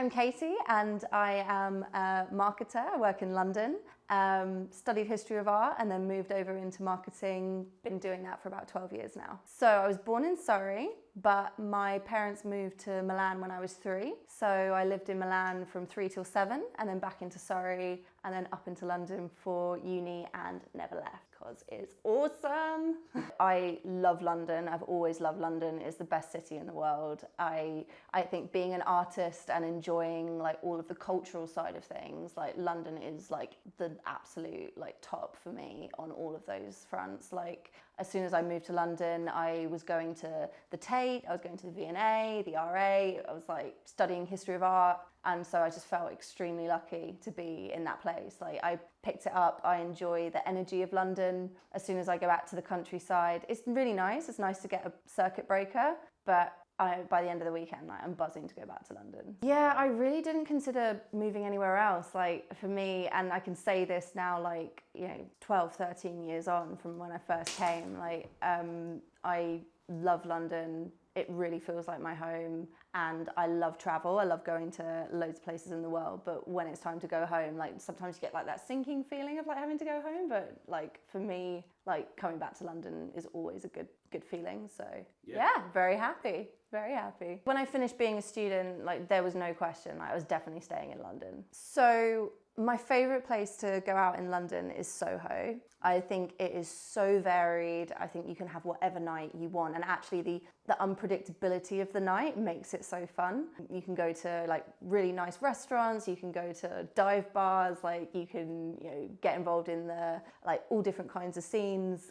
I'm Katie and I am a marketer. I work in London, studied history of art and then moved over into marketing. Been doing that for about 12 years now. So I was born in Surrey, but my parents moved to Milan when I was 3. So I lived in Milan from 3 till 7 and then back into Surrey and then up into London for uni and never left because it's awesome. I love London. I've always loved London. It's the best city in the world. I think being an artist and enjoying like all of the cultural side of things, like London is like the absolute like top for me on all of those fronts. Like as soon as I moved to London, I was going to the Tate, I was going to the V&A, the RA, I was like studying history of art. And so I just felt extremely lucky to be in that place. Like I picked it up, I enjoy the energy of London. As soon as I go out to the countryside, it's really nice. It's nice to get a circuit breaker, but by the end of the weekend, like, I'm buzzing to go back to London. Yeah, I really didn't consider moving anywhere else. Like for me, and I can say this now, like, 12, 13 years on from when I first came, like, I love London. It really feels like my home and I love travel. I love going to loads of places in the world, but when it's time to go home, like sometimes you get like that sinking feeling of like having to go home, but like for me, like coming back to London is always a good feeling. So yeah, very happy. Very happy. When I finished being a student, like there was no question, like I was definitely staying in London. So my favourite place to go out in London is Soho. I think it is so varied. I think you can have whatever night you want, and actually the unpredictability of the night makes it so fun. You can go to like really nice restaurants, you can go to dive bars, like you can get involved in the like all different kinds of scenes.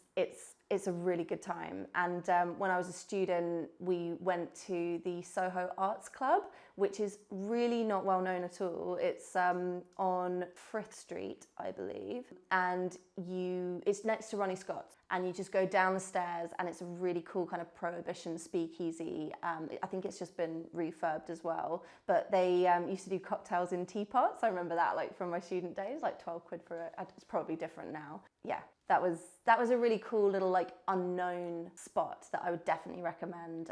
It's a really good time. And when I was a student, we went to the Soho Arts Club, which is really not well known at all. It's on Frith Street, I believe. And it's next to Ronnie Scott's. And you just go down the stairs and it's a really cool kind of prohibition speakeasy. I think it's just been refurbed as well. But they used to do cocktails in teapots. I remember that like from my student days, like 12 quid for it. It's probably different now. Yeah, that was a really cool little like unknown spot that I would definitely recommend.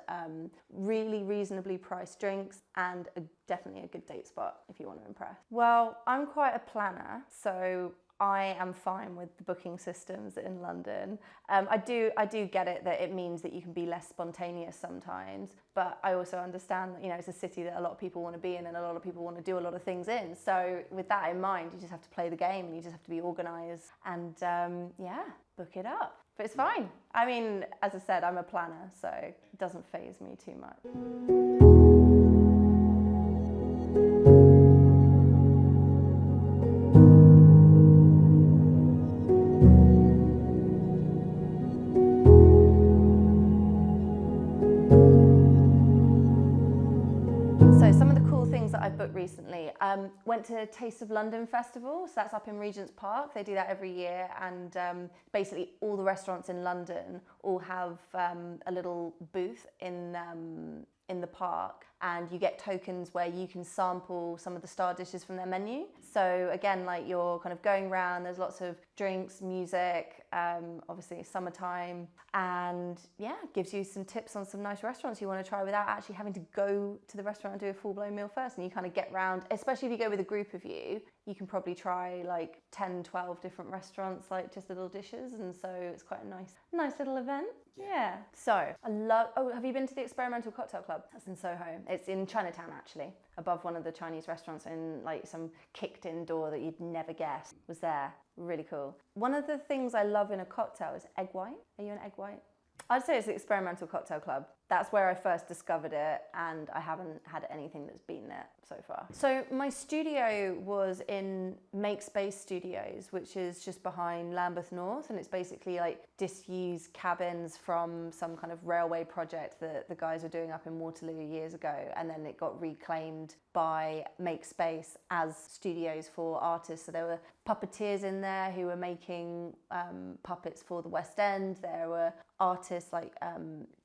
Really reasonably priced drinks and definitely a good date spot if you want to impress. Well, I'm quite a planner, so I am fine with the booking systems in London. I do get it that it means that you can be less spontaneous sometimes, but I also understand that it's a city that a lot of people want to be in and a lot of people want to do a lot of things in. So with that in mind, you just have to play the game and you just have to be organised and book it up. But it's fine. I mean, as I said, I'm a planner, so it doesn't faze me too much. I've booked recently. Went to Taste of London Festival, so that's up in Regent's Park. They do that every year, and basically all the restaurants in London all have a little booth in the park, and you get tokens where you can sample some of the star dishes from their menu. So again, like you're kind of going around, there's lots of drinks, music, obviously summertime, and yeah, gives you some tips on some nice restaurants you want to try without actually having to go to the restaurant and do a full-blown meal first. And you kind of get round, especially if you go with a group of you can probably try like 10, 12 different restaurants, like just little dishes, and so it's quite a nice little event. Yeah. So have you been to the Experimental Cocktail Club? That's in Soho. It's in Chinatown actually, above one of the Chinese restaurants, in like some kicked-in door that you'd never guess was there. Really cool. One of the things I love in a cocktail is egg white. Are you an egg white? I'd say it's the Experimental Cocktail Club. That's where I first discovered it, and I haven't had anything that's been there so far. So my studio was in Make Space Studios, which is just behind Lambeth North, and it's basically like disused cabins from some kind of railway project that the guys were doing up in Waterloo years ago, and then it got reclaimed by Make Space as studios for artists. So there were puppeteers in there who were making puppets for the West End. There were artists like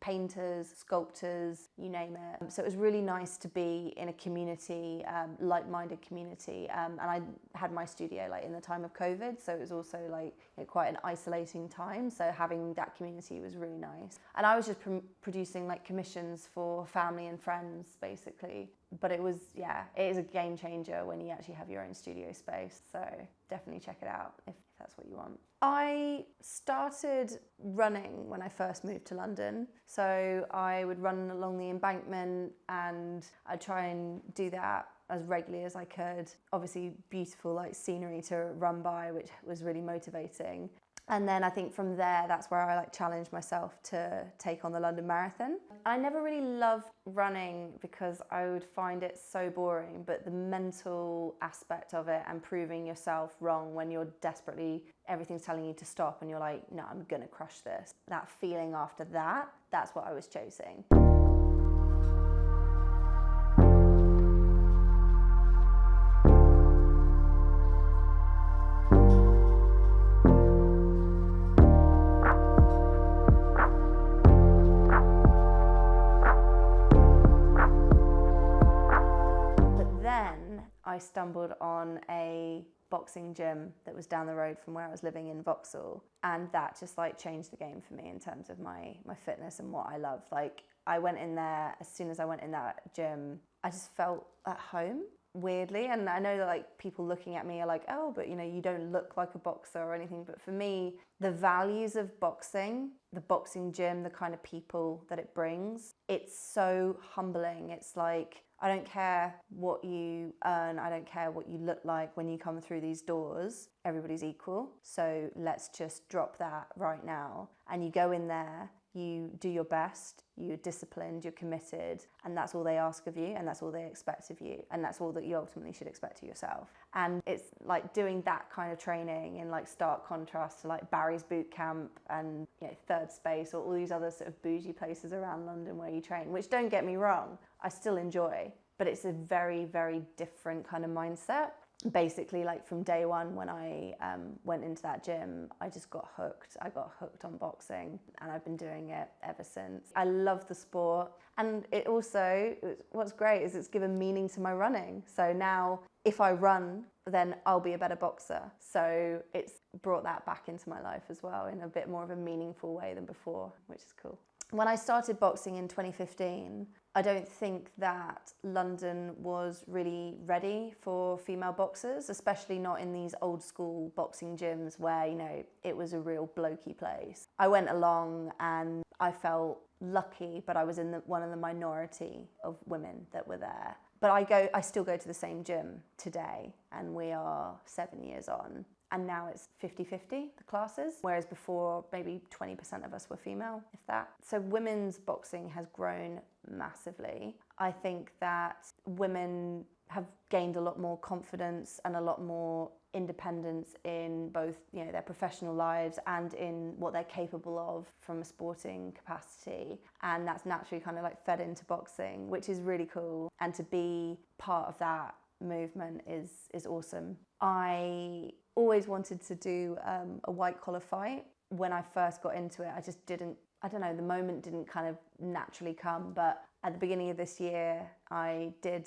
painters, sculptors, you name it. So it was really nice to be in a community, like-minded community. And I had my studio like in the time of COVID, so it was also like quite an isolating time. So having that community was really nice. And I was just producing like commissions for family and friends, basically. But it was, yeah, it is a game changer when you actually have your own studio space. So definitely check it out if that's what you want. I started running when I first moved to London. So I would run along the embankment and I'd try and do that as regularly as I could. Obviously beautiful like scenery to run by, which was really motivating. And then I think from there, that's where I like challenged myself to take on the London Marathon. I never really loved running because I would find it so boring, but the mental aspect of it and proving yourself wrong when you're desperately, everything's telling you to stop and you're like, no, I'm gonna crush this. That feeling after that, that's what I was chasing. I stumbled on a boxing gym that was down the road from where I was living in Vauxhall, and that just like changed the game for me in terms of my fitness and what I love. Like I went in there, as soon as I went in that gym, I just felt at home, weirdly. And I know that like people looking at me are like, oh, but you know, you don't look like a boxer or anything. But for me, the values of boxing, the boxing gym, the kind of people that it brings, it's so humbling. It's like, I don't care what you earn, I don't care what you look like when you come through these doors, everybody's equal. So let's just drop that right now. And you go in there, you do your best, you're disciplined, you're committed, and that's all they ask of you, and that's all they expect of you, and that's all that you ultimately should expect of yourself. And it's like doing that kind of training in like stark contrast to like Barry's boot camp and Third Space or all these other sort of bougie places around London where you train, which don't get me wrong, I still enjoy, but it's a very, very different kind of mindset. Basically, like from day one when I went into that gym, I just got hooked. I got hooked on boxing and I've been doing it ever since. I love the sport, and it also, what's great is it's given meaning to my running. So now if I run, then I'll be a better boxer. So it's brought that back into my life as well in a bit more of a meaningful way than before, which is cool. When I started boxing in 2015, I don't think that London was really ready for female boxers, especially not in these old school boxing gyms where, it was a real blokey place. I went along and I felt lucky, but I was in one of the minority of women that were there. But I still go to the same gym today, and we are 7 years on. And now it's 50-50, the classes, whereas before maybe 20% of us were female, if that. So women's boxing has grown massively. I think that women have gained a lot more confidence and a lot more independence in both their professional lives and in what they're capable of from a sporting capacity. And that's naturally kind of like fed into boxing, which is really cool. And to be part of that movement is awesome. I always wanted to do a white collar fight. When I first got into it, I just didn't, the moment didn't kind of naturally come. But at the beginning of this year, I did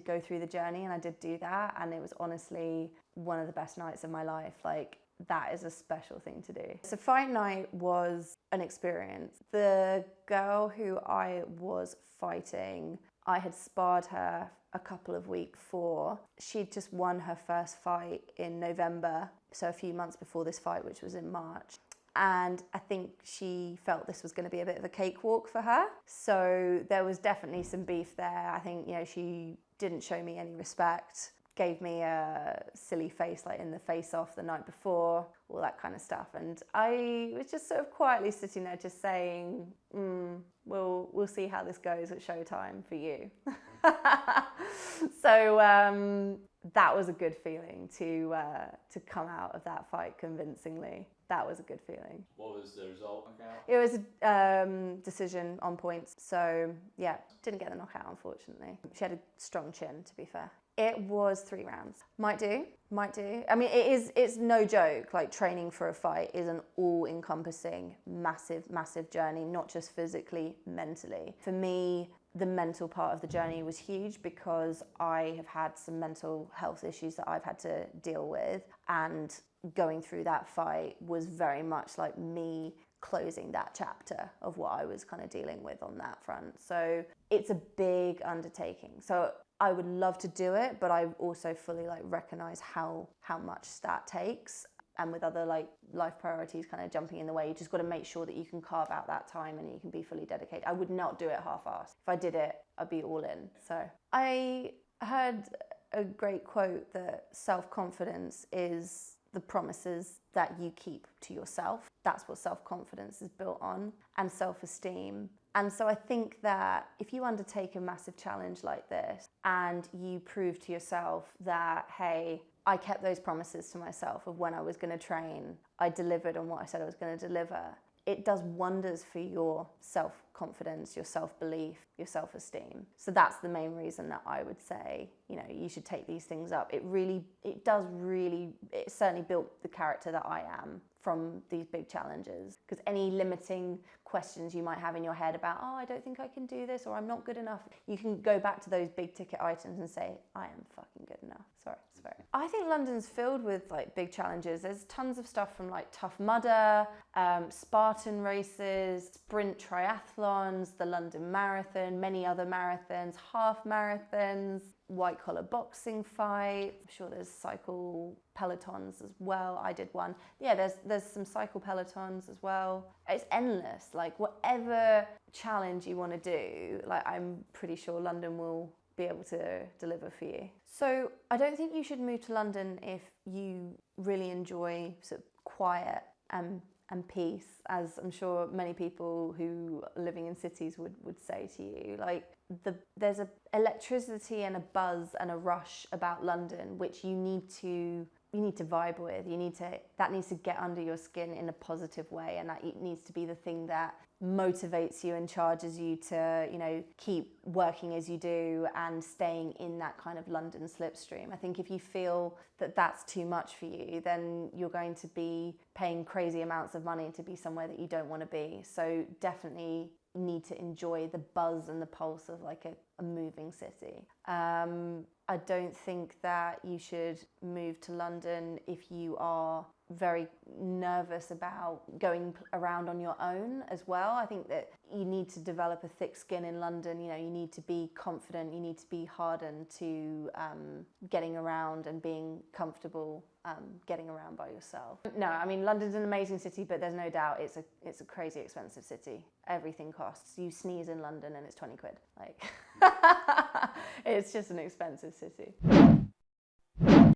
go through the journey and I did do that. And it was honestly one of the best nights of my life. Like, that is a special thing to do. So fight night was an experience. The girl who I was fighting, I had sparred her a couple of weeks before. She'd just won her first fight in November, so a few months before this fight, which was in March. And I think she felt this was going to be a bit of a cakewalk for her. So there was definitely some beef there. I think, she didn't show me any respect, gave me a silly face like in the face-off the night before, all that kind of stuff. And I was just sort of quietly sitting there just saying, we'll see how this goes at showtime for you. So that was a good feeling to come out of that fight convincingly. That was a good feeling. What was the result? It was a decision on points. So yeah, didn't get the knockout, unfortunately. She had a strong chin, to be fair. It was 3 rounds. Might do. I mean, it's no joke. Like, training for a fight is an all-encompassing, massive journey, not just physically, mentally. For me, the mental part of the journey was huge because I have had some mental health issues that I've had to deal with, and going through that fight was very much like me closing that chapter of what I was kind of dealing with on that front. So it's a big undertaking. So I would love to do it, but I also fully like recognize how much that takes. And with other like life priorities kind of jumping in the way, you just got to make sure that you can carve out that time and you can be fully dedicated. I would not do it half-assed. If I did it, I'd be all in. So I heard a great quote that self-confidence is the promises that you keep to yourself. That's what self-confidence is built on, and self-esteem. And so I think that if you undertake a massive challenge like this and you prove to yourself that, hey, I kept those promises to myself of when I was going to train, I delivered on what I said I was going to deliver, it does wonders for your self-confidence, your self-belief, your self-esteem. So that's the main reason that I would say, you know, you should take these things up. It certainly built the character that I am from these big challenges. Because any limiting questions you might have in your head about, oh, I don't think I can do this, or I'm not good enough, you can go back to those big ticket items and say, I am fucking good enough. Sorry. I think London's filled with like big challenges. There's tons of stuff from like Tough Mudder, Spartan races, sprint triathlons, the London Marathon, many other marathons, half marathons, white collar boxing fight. I'm sure there's cycle pelotons as well. I did one. Yeah, there's some cycle pelotons as well. It's endless. Like, whatever challenge you want to do, like, I'm pretty sure London will be able to deliver for you. So I don't think you should move to London if you really enjoy sort of quiet and peace, as I'm sure many people who are living in cities would say to you. Like, there's a electricity and a buzz and a rush about London which you need to vibe with. That needs to get under your skin in a positive way, and that needs to be the thing that motivates you and charges you to, you know, keep working as you do and staying in that kind of London slipstream. I think if you feel that that's too much for you, then you're going to be paying crazy amounts of money to be somewhere that you don't want to be. So definitely need to enjoy the buzz and the pulse of like a moving city. I don't think that you should move to London if you are very nervous about going around on your own as well. I think that you need to develop a thick skin in London. You know, you need to be confident, you need to be hardened to getting around and being comfortable getting around by yourself. No, I mean, London's an amazing city, but there's no doubt it's a crazy expensive city. Everything costs. You sneeze in London and it's 20 quid. Like, it's just an expensive city.